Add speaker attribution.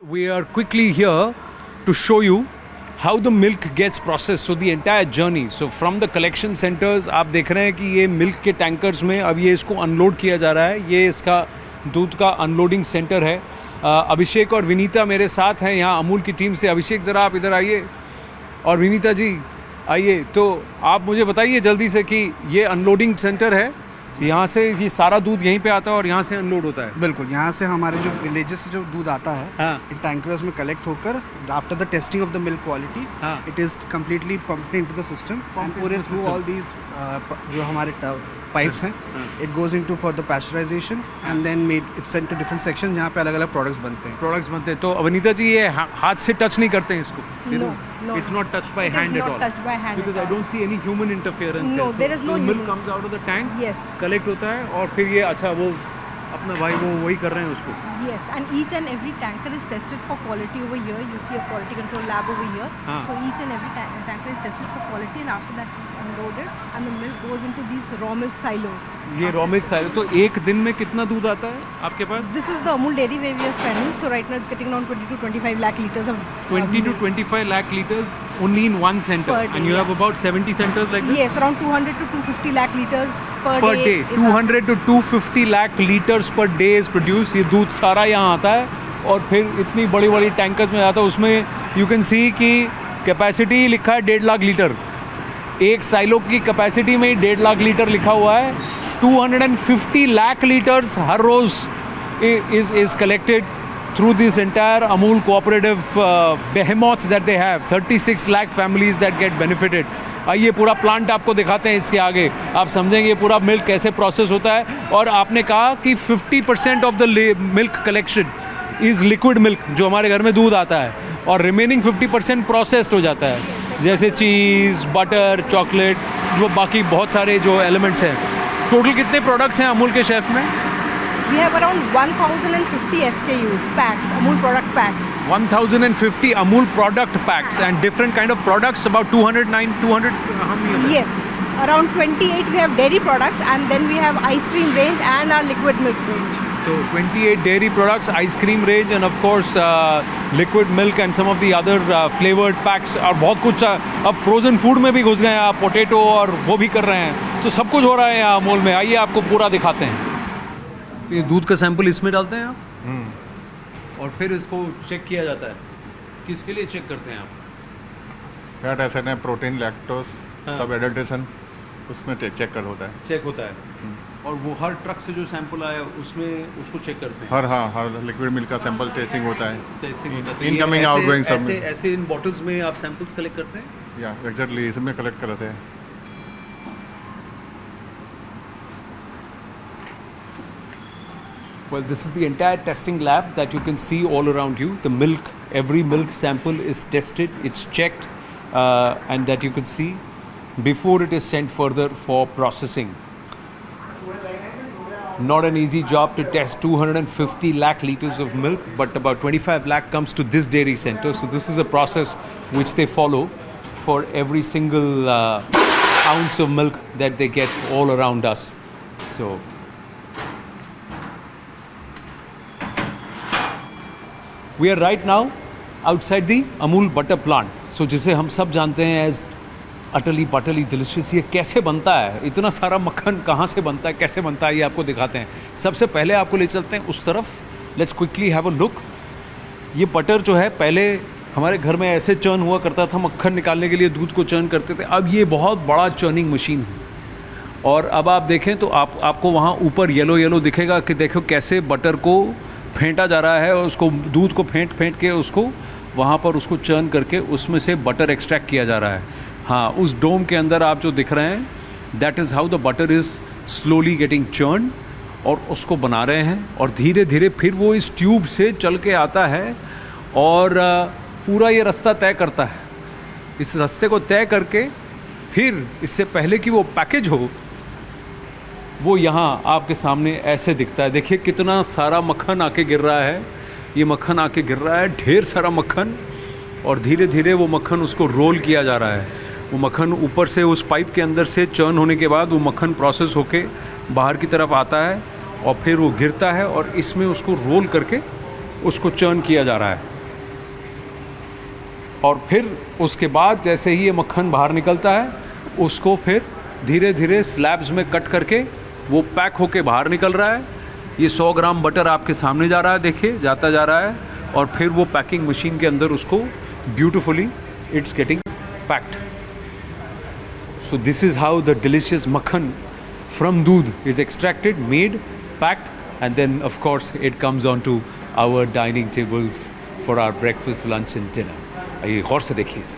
Speaker 1: We are quickly here to show you how the milk gets processed. So the entire journey. So from the collection centers आप देख रहे हैं कि ये milk के tankers में अब ये इसको अनलोड किया जा रहा है. ये इसका दूध का अनलोडिंग सेंटर है. अभिषेक और विनीता मेरे साथ हैं यहाँ अमूल की टीम से. अभिषेक ज़रा आप इधर आइए और विनीता जी आइए. तो आप मुझे बताइए जल्दी से कि ये अनलोडिंग सेंटर है, यहाँ से ये सारा दूध यहीं पे आता है और यहाँ से अनलोड होता है.
Speaker 2: बिल्कुल, यहाँ से हमारे जो विलेजेस से जो दूध आता है इन टैंकर्स में कलेक्ट होकर after the testing of the milk quality it is completely pumped into the system and पूरे थ्रू ऑल दीज जो हमारे पाइप्स हैं it goes into for the pasteurisation and then made it sent to different section जहाँ पे अलग अलग products बनते हैं. तो
Speaker 1: वनीता जी ये हाथ से टच नहीं करते हैं इसको?
Speaker 3: No.
Speaker 1: It's not touched by hand at all.
Speaker 3: Touched by hand
Speaker 1: because I don't see any human interference.
Speaker 3: No, there is no
Speaker 1: milk
Speaker 3: human.
Speaker 1: comes out of the tank.
Speaker 3: Yes.
Speaker 1: Collect होता है और फिर ये अच्छा वो अपना भाई वो वही कर रहे हैं उसको.
Speaker 3: Yes, and each and every tanker is tested for quality over here. You see a quality control lab over here. So each and every tanker is tested for quality, and after that it's unloaded and the milk goes into these raw milk silos.
Speaker 1: ये raw milk silo. तो एक दिन में कितना दूध आता है आपके पास?
Speaker 3: This is the Amul dairy where we are standing. So right now it's getting around 20 to 25 lakh liters of
Speaker 1: 20 to 25 lakh liters only in one center.
Speaker 3: Per day,
Speaker 1: and you have about 70 centers like this?
Speaker 3: Yes, around 200 to 250 lakh liters per day.
Speaker 1: 200 to 250 lakh liters per day is produced. ये दूध सारा यहाँ आता है और फिर इतनी बड़ी बड़ी टैंकर्स में आता है. उसमें यू कैन सी कि कैपेसिटी लिखा है 1.5 लाख लीटर. एक साइलो की कैपेसिटी में ही 1.5 लाख लीटर लिखा हुआ है. 250 lakh liters her rose is collected through this entire Amul cooperative behemoth that they have. 36 lakh families that get benefited. आइए पूरा प्लांट आपको दिखाते हैं. इसके आगे आप समझेंगे पूरा मिल्क कैसे प्रोसेस होता है. और आपने कहा कि 50% of the milk collection is liquid milk जो हमारे घर में दूध आता है और रिमेनिंग 50% प्रोसेस्ड हो जाता है, जैसे चीज़, बटर, चॉकलेट, वो बाकी बहुत सारे जो एलिमेंट्स हैं. टोटल कितने प्रोडक्ट्स हैं अमूल के शेफ में?
Speaker 3: We have around 1050 SKUs, packs, Amul product packs.
Speaker 1: 1050 Amul product packs and different kind of products, about 200. How many?
Speaker 3: Yes, around 28 we have dairy products and then we have ice cream range and our liquid milk range.
Speaker 1: So 28 dairy products, ice cream range and of course liquid milk and some of the other flavored packs और बहुत कुछ. अब frozen food में भी घुस गए हैं आप, पोटैटो और वो भी कर रहे हैं. तो सब कुछ हो रहा है यहाँ अमूल में. आइए आपको पूरा दिखाते हैं. तो ये दूध का सैंपल इसमें डालते हैं आप और फिर इसको चेक किया जाता है. किसके लिए चेक करते हैं आप?
Speaker 4: फैट, एसिड, प्रोटीन, लैक्टोज, सब एडल्ट्रेशन उसमें चेक कर होता है.
Speaker 1: चेक होता है. और वो हर ट्रक से जो सैंपल आया उसमें उसको चेक करते हैं.
Speaker 4: हर लिक्विड मिल्क का सैंपल टेस्टिंग होता है.
Speaker 1: टेस्टिंग होता है.
Speaker 4: इनकमिंग आउटगोइंग सब
Speaker 1: ऐसे इन बॉटल्स में आप सैंपल्स कलेक्ट करते हैं?
Speaker 4: या एग्जैक्टली इसमें कलेक्ट करते हैं.
Speaker 1: Well, this is the entire testing lab that you can see all around you. The milk, every milk sample is tested, it's checked, and that you can see before it is sent further for processing. Not an easy job to test 250 lakh liters of milk, but about 25 lakh comes to this dairy center. So this is a process which they follow for every single ounce of milk that they get all around us. So we are right now outside the Amul butter plant. So जिसे हम सब जानते हैं as utterly butterly delicious. ये कैसे बनता है? इतना सारा मक्खन कहाँ से बनता है, कैसे बनता है, ये आपको दिखाते हैं. सबसे पहले आपको ले चलते हैं उस तरफ. Let's quickly have a look. ये बटर जो है पहले हमारे घर में ऐसे चर्न हुआ करता था, मक्खन निकालने के लिए दूध को चर्न करते थे. अब ये बहुत बड़ा चर्निंग मशीन है और अब आप देखें तो आपको वहाँ ऊपर येलो दिखेगा कि देखो कैसे बटर को फेंटा जा रहा है और उसको दूध को फेंट के उसको वहाँ पर उसको चर्न करके उसमें से बटर एक्सट्रैक्ट किया जा रहा है. हाँ, उस डोम के अंदर आप जो दिख रहे हैं that is how the butter is slowly getting churn और उसको बना रहे हैं. और धीरे धीरे फिर वो इस ट्यूब से चल के आता है और पूरा ये रास्ता तय करता है. इस रास्ते को तय करके फिर इससे पहले कि वो पैकेज हो वो यहाँ आपके सामने ऐसे दिखता है. देखिए कितना सारा मक्खन आके गिर रहा है. ये मक्खन आके गिर रहा है, ढेर सारा मक्खन. और धीरे धीरे वो मक्खन उसको रोल किया जा रहा है. वो मक्खन ऊपर से उस पाइप के अंदर से चर्न होने के बाद वो मक्खन प्रोसेस होके बाहर की तरफ आता है और फिर वो गिरता है और इसमें उसको रोल करके उसको चर्न किया जा रहा है. और फिर उसके बाद जैसे ही ये मक्खन बाहर निकलता है उसको फिर धीरे धीरे स्लैब्स में कट करके वो पैक होके बाहर निकल रहा है। ये 100 ग्राम बटर आपके सामने जा रहा है, देखिए जाता जा रहा है, और फिर वो पैकिंग मशीन के अंदर उसको beautifully it's getting packed. So this is how the delicious मक्खन from दूध is extracted, made, packed, and then of course it comes onto our dining tables for our breakfast, lunch and dinner. ये गौर से देखिए इसे।